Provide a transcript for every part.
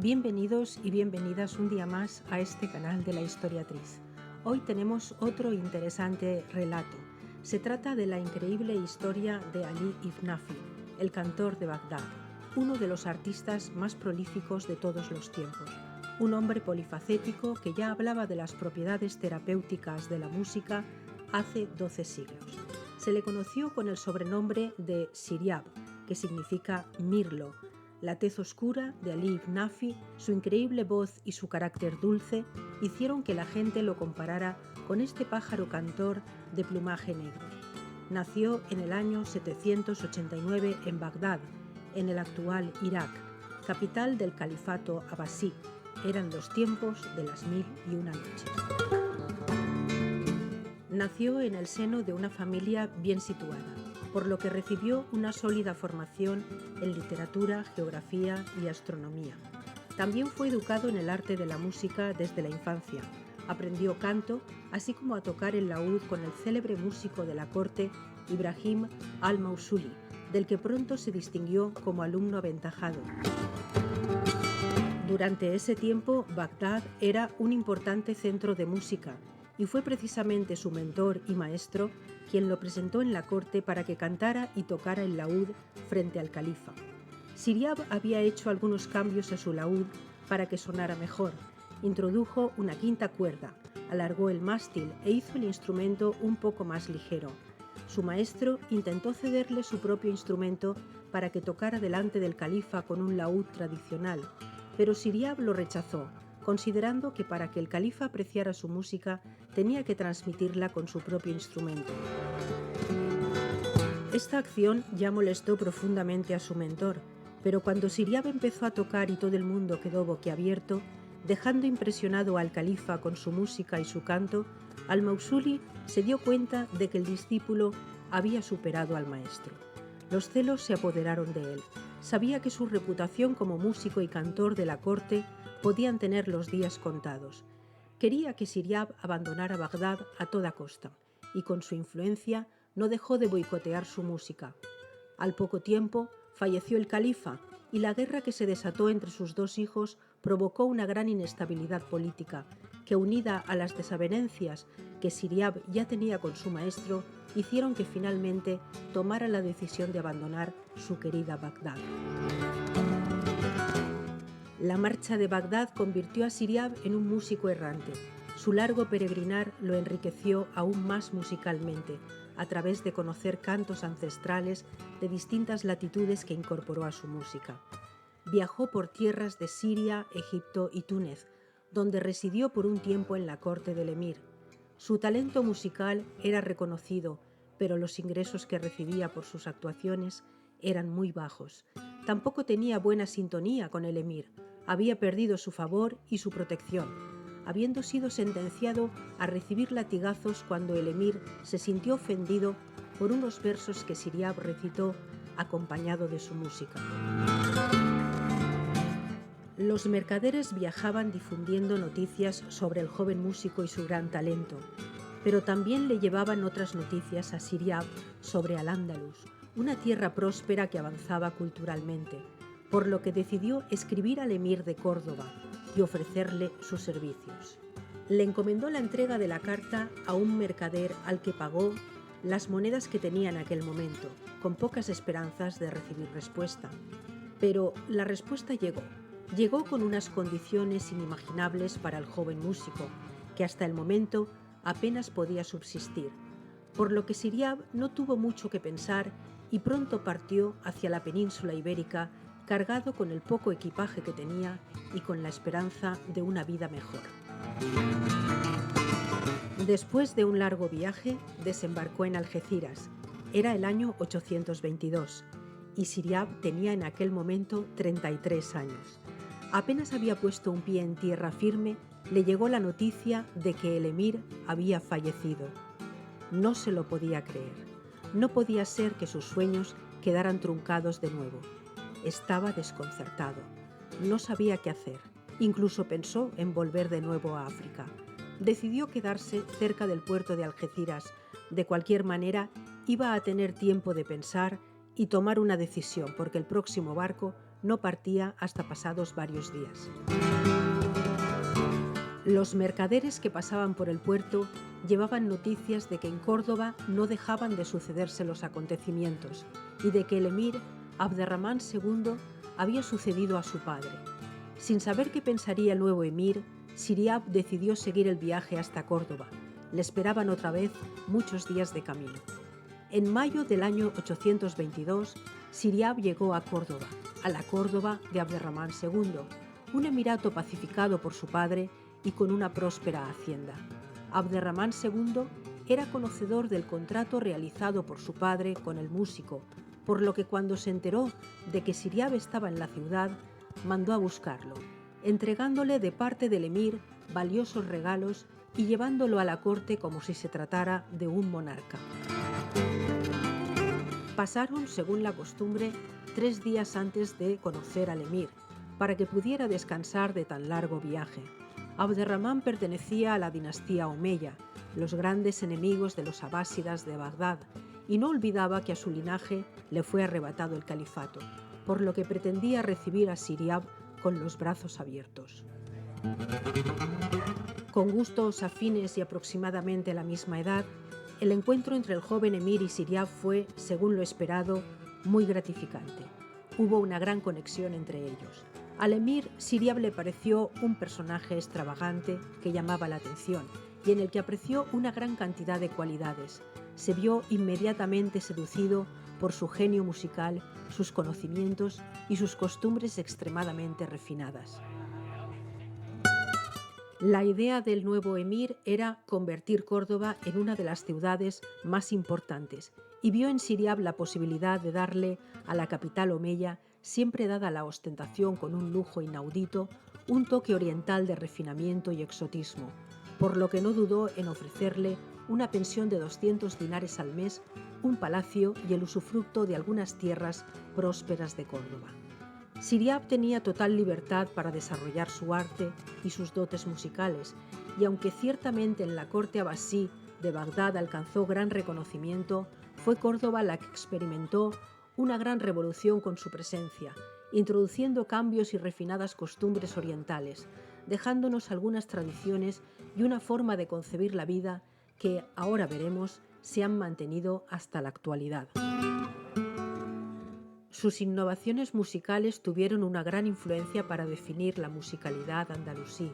Bienvenidos y bienvenidas un día más a este canal de la Historiatriz. Hoy tenemos otro interesante relato. Se trata de la increíble historia de Ali ibn Nafi, el cantor de Bagdad, uno de los artistas más prolíficos de todos los tiempos. Un hombre polifacético que ya hablaba de las propiedades terapéuticas de la música hace 12 siglos. Se le conoció con el sobrenombre de Siryab, que significa mirlo. La tez oscura de Ali ibn Nafi, su increíble voz y su carácter dulce hicieron que la gente lo comparara con este pájaro cantor de plumaje negro. Nació en el año 789 en Bagdad, en el actual Irak, capital del califato abasí. Eran los tiempos de las 1001 noches. Nació en el seno de una familia bien situada, por lo que recibió una sólida formación en literatura, geografía y astronomía. También fue educado en el arte de la música desde la infancia. Aprendió canto, así como a tocar el laúd con el célebre músico de la corte Ibrahim al-Mausuli, del que pronto se distinguió como alumno aventajado. Durante ese tiempo, Bagdad era un importante centro de música, y fue precisamente su mentor y maestro quien lo presentó en la corte para que cantara y tocara el laúd frente al califa. Siryab había hecho algunos cambios a su laúd para que sonara mejor. Introdujo una quinta cuerda, alargó el mástil e hizo el instrumento un poco más ligero. Su maestro intentó cederle su propio instrumento para que tocara delante del califa con un laúd tradicional, pero Siryab lo rechazó, considerando que para que el califa apreciara su música tenía que transmitirla con su propio instrumento. Esta acción ya molestó profundamente a su mentor, pero cuando Siryab empezó a tocar y todo el mundo quedó boquiabierto, dejando impresionado al califa con su música y su canto, al-Mausuli se dio cuenta de que el discípulo había superado al maestro. Los celos se apoderaron de él. Sabía que su reputación como músico y cantor de la corte podían tener los días contados. Quería que Siryab abandonara Bagdad a toda costa, y con su influencia no dejó de boicotear su música. Al poco tiempo falleció el califa, y la guerra que se desató entre sus dos hijos provocó una gran inestabilidad política, que unida a las desavenencias que Siryab ya tenía con su maestro, hicieron que finalmente tomara la decisión de abandonar su querida Bagdad. La marcha de Bagdad convirtió a Siryab en un músico errante. Su largo peregrinar lo enriqueció aún más musicalmente, a través de conocer cantos ancestrales de distintas latitudes que incorporó a su música. Viajó por tierras de Siria, Egipto y Túnez, donde residió por un tiempo en la corte del emir. Su talento musical era reconocido, pero los ingresos que recibía por sus actuaciones eran muy bajos. Tampoco tenía buena sintonía con el emir. Había perdido su favor y su protección, habiendo sido sentenciado a recibir latigazos cuando el emir se sintió ofendido por unos versos que Siryab recitó acompañado de su música. Los mercaderes viajaban difundiendo noticias sobre el joven músico y su gran talento, pero también le llevaban otras noticias a Siryab sobre Al-Ándalus, una tierra próspera que avanzaba culturalmente, por lo que decidió escribir al emir de Córdoba y ofrecerle sus servicios. Le encomendó la entrega de la carta a un mercader al que pagó las monedas que tenía en aquel momento, con pocas esperanzas de recibir respuesta. Pero la respuesta llegó. Llegó con unas condiciones inimaginables para el joven músico, que hasta el momento apenas podía subsistir, por lo que Siryab no tuvo mucho que pensar y pronto partió hacia la península ibérica cargado con el poco equipaje que tenía y con la esperanza de una vida mejor. Después de un largo viaje, desembarcó en Algeciras. Era el año 822 y Siryab tenía en aquel momento 33 años. Apenas había puesto un pie en tierra firme, le llegó la noticia de que el emir había fallecido. No se lo podía creer. No podía ser que sus sueños quedaran truncados de nuevo. Estaba desconcertado. No sabía qué hacer. Incluso pensó en volver de nuevo a África. Decidió quedarse cerca del puerto de Algeciras. De cualquier manera, iba a tener tiempo de pensar y tomar una decisión, porque el próximo barco no partía hasta pasados varios días. Los mercaderes que pasaban por el puerto llevaban noticias de que en Córdoba no dejaban de sucederse los acontecimientos y de que el emir Abderramán II había sucedido a su padre. Sin saber qué pensaría el nuevo emir, Ziryab decidió seguir el viaje hasta Córdoba. Le esperaban otra vez muchos días de camino. En mayo del año 822, Ziryab llegó a Córdoba, a la Córdoba de Abderramán II, un emirato pacificado por su padre y con una próspera hacienda. Abderramán II era conocedor del contrato realizado por su padre con el músico, por lo que cuando se enteró de que Ziryab estaba en la ciudad, mandó a buscarlo, entregándole de parte del emir valiosos regalos y llevándolo a la corte como si se tratara de un monarca. Pasaron, según la costumbre, 3 días antes de conocer al emir, para que pudiera descansar de tan largo viaje. Abderramán pertenecía a la dinastía Omeya, los grandes enemigos de los abásidas de Bagdad, y no olvidaba que a su linaje le fue arrebatado el califato, por lo que pretendía recibir a Ziryab con los brazos abiertos. Con gustos afines y aproximadamente la misma edad, el encuentro entre el joven emir y Ziryab fue, según lo esperado, muy gratificante. Hubo una gran conexión entre ellos. Al emir, Ziryab le pareció un personaje extravagante que llamaba la atención y en el que apreció una gran cantidad de cualidades. Se vio inmediatamente seducido por su genio musical, sus conocimientos y sus costumbres extremadamente refinadas. La idea del nuevo emir era convertir Córdoba en una de las ciudades más importantes y vio en Ziryab la posibilidad de darle a la capital omeya, siempre dada la ostentación con un lujo inaudito, un toque oriental de refinamiento y exotismo, por lo que no dudó en ofrecerle una pensión de 200 dinares al mes, un palacio y el usufructo de algunas tierras prósperas de Córdoba. Ziryab tenía total libertad para desarrollar su arte y sus dotes musicales, y aunque ciertamente en la corte abasí de Bagdad alcanzó gran reconocimiento, fue Córdoba la que experimentó una gran revolución con su presencia, introduciendo cambios y refinadas costumbres orientales, dejándonos algunas tradiciones y una forma de concebir la vida que, ahora veremos, se han mantenido hasta la actualidad. Sus innovaciones musicales tuvieron una gran influencia para definir la musicalidad andalusí.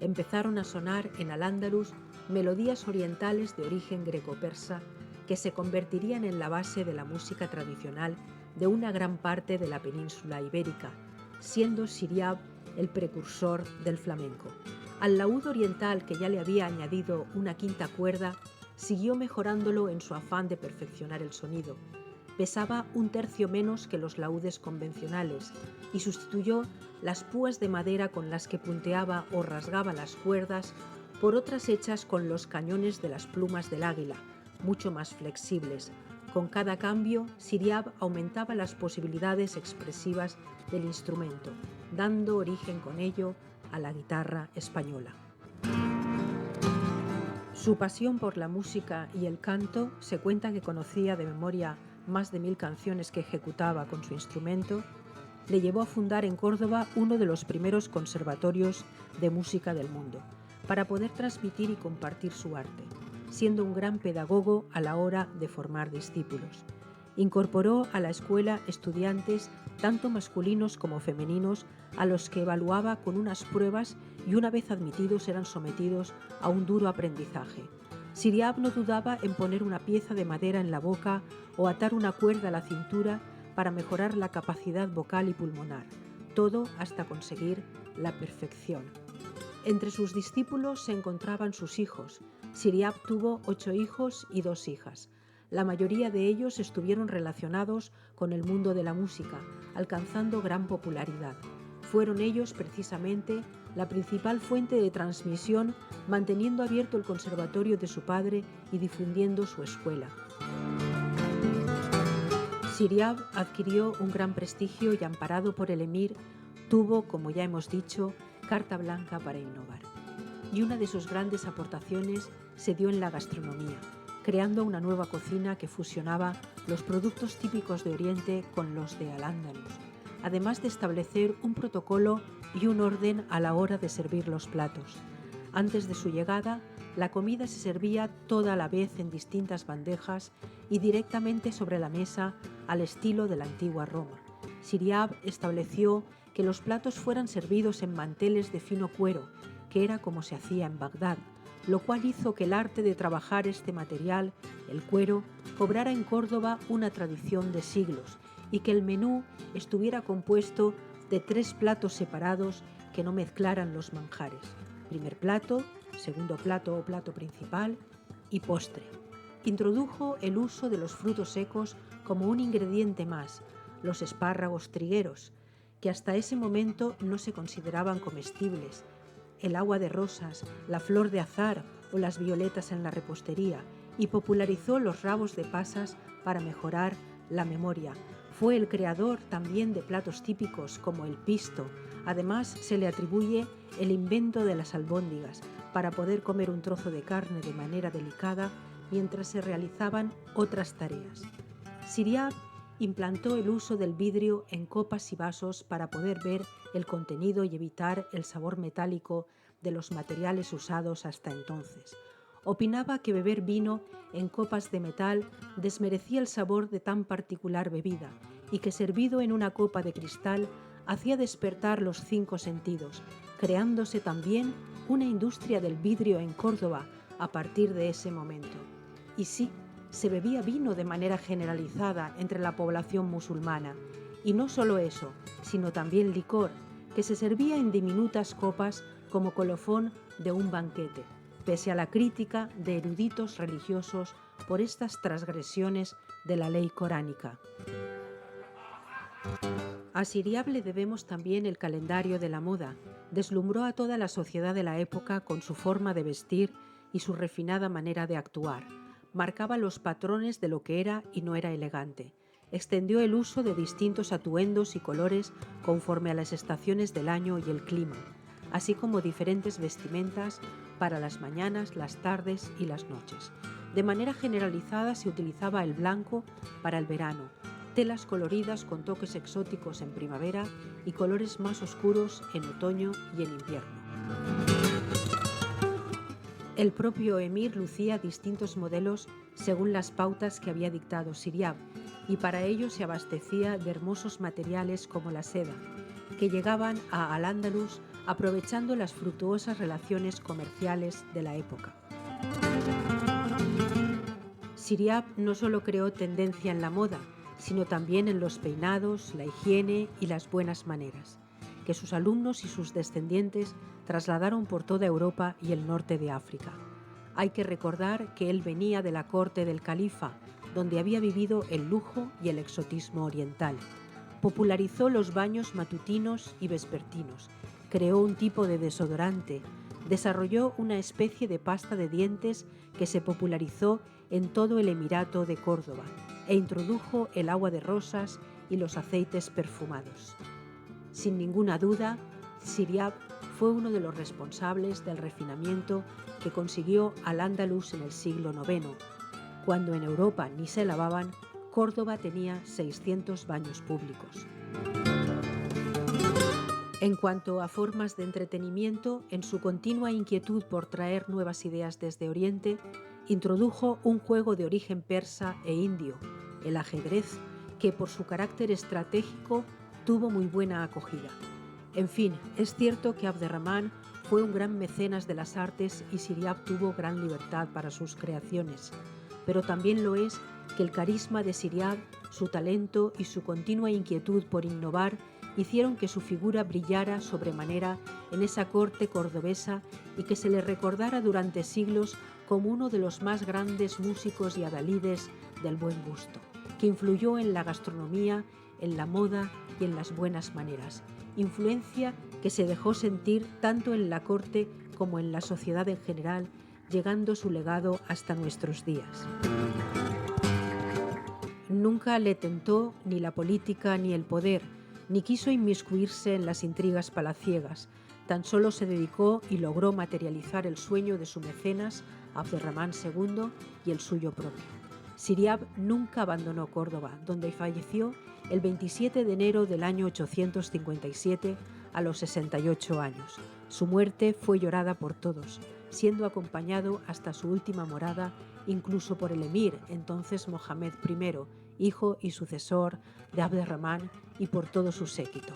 Empezaron a sonar en Al-Ándalus melodías orientales de origen greco-persa que se convertirían en la base de la música tradicional de una gran parte de la península ibérica, siendo Ziryab el precursor del flamenco. Al laúd oriental, que ya le había añadido una quinta cuerda, siguió mejorándolo en su afán de perfeccionar el sonido. Pesaba 1/3 menos que los laúdes convencionales y sustituyó las púas de madera con las que punteaba o rasgaba las cuerdas por otras hechas con los cañones de las plumas del águila, mucho más flexibles. Con cada cambio, Ziryab aumentaba las posibilidades expresivas del instrumento, dando origen con ello a la guitarra española. Su pasión por la música y el canto, se cuenta que conocía de memoria más de 1000 canciones que ejecutaba con su instrumento, le llevó a fundar en Córdoba uno de los primeros conservatorios de música del mundo, para poder transmitir y compartir su arte, siendo un gran pedagogo a la hora de formar discípulos. Incorporó a la escuela estudiantes tanto masculinos como femeninos, a los que evaluaba con unas pruebas y una vez admitidos eran sometidos a un duro aprendizaje. Ziryab no dudaba en poner una pieza de madera en la boca o atar una cuerda a la cintura para mejorar la capacidad vocal y pulmonar, todo hasta conseguir la perfección. Entre sus discípulos se encontraban sus hijos. Ziryab tuvo 8 hijos y 2 hijas. La mayoría de ellos estuvieron relacionados con el mundo de la música, alcanzando gran popularidad. Fueron ellos, precisamente, la principal fuente de transmisión, manteniendo abierto el conservatorio de su padre y difundiendo su escuela. Ziryab adquirió un gran prestigio y, amparado por el emir, tuvo, como ya hemos dicho, carta blanca para innovar. Y una de sus grandes aportaciones se dio en la gastronomía, creando una nueva cocina que fusionaba los productos típicos de Oriente con los de Al-Ándalus. además de establecer un protocolo y un orden a la hora de servir los platos. Antes de su llegada, la comida se servía toda a la vez en distintas bandejas y directamente sobre la mesa al estilo de la antigua Roma. Siriab estableció que los platos fueran servidos en manteles de fino cuero, que era como se hacía en Bagdad, lo cual hizo que el arte de trabajar este material, el cuero, cobrara en Córdoba una tradición de siglos y que el menú estuviera compuesto de 3 platos separados que no mezclaran los manjares: primer plato, segundo plato o plato principal y postre. Introdujo el uso de los frutos secos como un ingrediente más, los espárragos trigueros, que hasta ese momento no se consideraban comestibles, el agua de rosas, la flor de azahar o las violetas en la repostería, y popularizó los rabos de pasas para mejorar la memoria. Fue el creador también de platos típicos como el pisto. Además, se le atribuye el invento de las albóndigas para poder comer un trozo de carne de manera delicada mientras se realizaban otras tareas. Siriab implantó el uso del vidrio en copas y vasos para poder ver el contenido y evitar el sabor metálico de los materiales usados hasta entonces. Opinaba que beber vino en copas de metal desmerecía el sabor de tan particular bebida y que servido en una copa de cristal hacía despertar los 5 sentidos, creándose también una industria del vidrio en Córdoba a partir de ese momento. Y sí, se bebía vino de manera generalizada entre la población musulmana, y no solo eso, sino también licor, que se servía en diminutas copas como colofón de un banquete, pese a la crítica de eruditos religiosos por estas transgresiones de la ley coránica. A Siriab le debemos también el calendario de la moda. Deslumbró a toda la sociedad de la época con su forma de vestir y su refinada manera de actuar. Marcaba los patrones de lo que era y no era elegante. Extendió el uso de distintos atuendos y colores conforme a las estaciones del año y el clima, así como diferentes vestimentas para las mañanas, las tardes y las noches. De manera generalizada se utilizaba el blanco para el verano, telas coloridas con toques exóticos en primavera y colores más oscuros en otoño y en invierno. El propio emir lucía distintos modelos según las pautas que había dictado Siriab, y para ello se abastecía de hermosos materiales como la seda, que llegaban a Al-Ándalus aprovechando las fructuosas relaciones comerciales de la época. Siriab no solo creó tendencia en la moda, sino también en los peinados, la higiene y las buenas maneras, que sus alumnos y sus descendientes trasladaron por toda Europa y el norte de África. Hay que recordar que él venía de la corte del califa, donde había vivido el lujo y el exotismo oriental. Popularizó los baños matutinos y vespertinos, creó un tipo de desodorante, desarrolló una especie de pasta de dientes que se popularizó en todo el Emirato de Córdoba e introdujo el agua de rosas y los aceites perfumados. Sin ninguna duda, Siriab fue uno de los responsables del refinamiento que consiguió Al-Ándalus en el siglo IX. Cuando en Europa ni se lavaban, Córdoba tenía 600 baños públicos. En cuanto a formas de entretenimiento, en su continua inquietud por traer nuevas ideas desde Oriente, introdujo un juego de origen persa e indio, el ajedrez, que por su carácter estratégico tuvo muy buena acogida. En fin, es cierto que Abderramán fue un gran mecenas de las artes y Siriab tuvo gran libertad para sus creaciones, pero también lo es que el carisma de Siriab, su talento y su continua inquietud por innovar hicieron que su figura brillara sobremanera en esa corte cordobesa y que se le recordara durante siglos como uno de los más grandes músicos y adalides del buen gusto, que influyó en la gastronomía, en la moda y en las buenas maneras, influencia que se dejó sentir tanto en la corte como en la sociedad en general, llegando su legado hasta nuestros días. Nunca le tentó ni la política ni el poder, ni quiso inmiscuirse en las intrigas palaciegas. Tan solo se dedicó y logró materializar el sueño de su mecenas, Abderramán II, y el suyo propio. Siriab nunca abandonó Córdoba, donde falleció el 27 de enero del año 857 a los 68 años. Su muerte fue llorada por todos, siendo acompañado hasta su última morada incluso por el emir, entonces Mohamed I, hijo y sucesor de Abderramán, y por todo su séquito.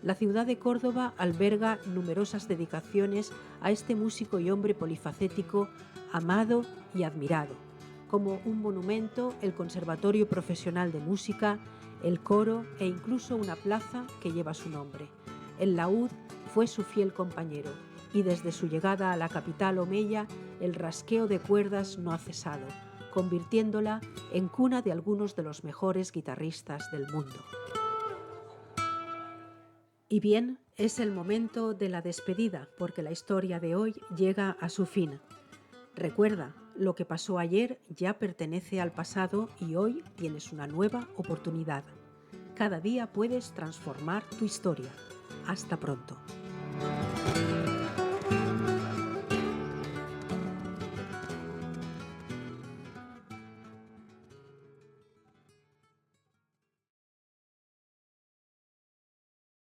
La ciudad de Córdoba alberga numerosas dedicaciones a este músico y hombre polifacético, amado y admirado, como un monumento, el Conservatorio Profesional de Música, el coro e incluso una plaza que lleva su nombre. El laúd fue su fiel compañero y desde su llegada a la capital omeya el rasqueo de cuerdas no ha cesado, convirtiéndola en cuna de algunos de los mejores guitarristas del mundo. Y bien, es el momento de la despedida, porque la historia de hoy llega a su fin. Recuerda, lo que pasó ayer ya pertenece al pasado y hoy tienes una nueva oportunidad. Cada día puedes transformar tu historia. Hasta pronto.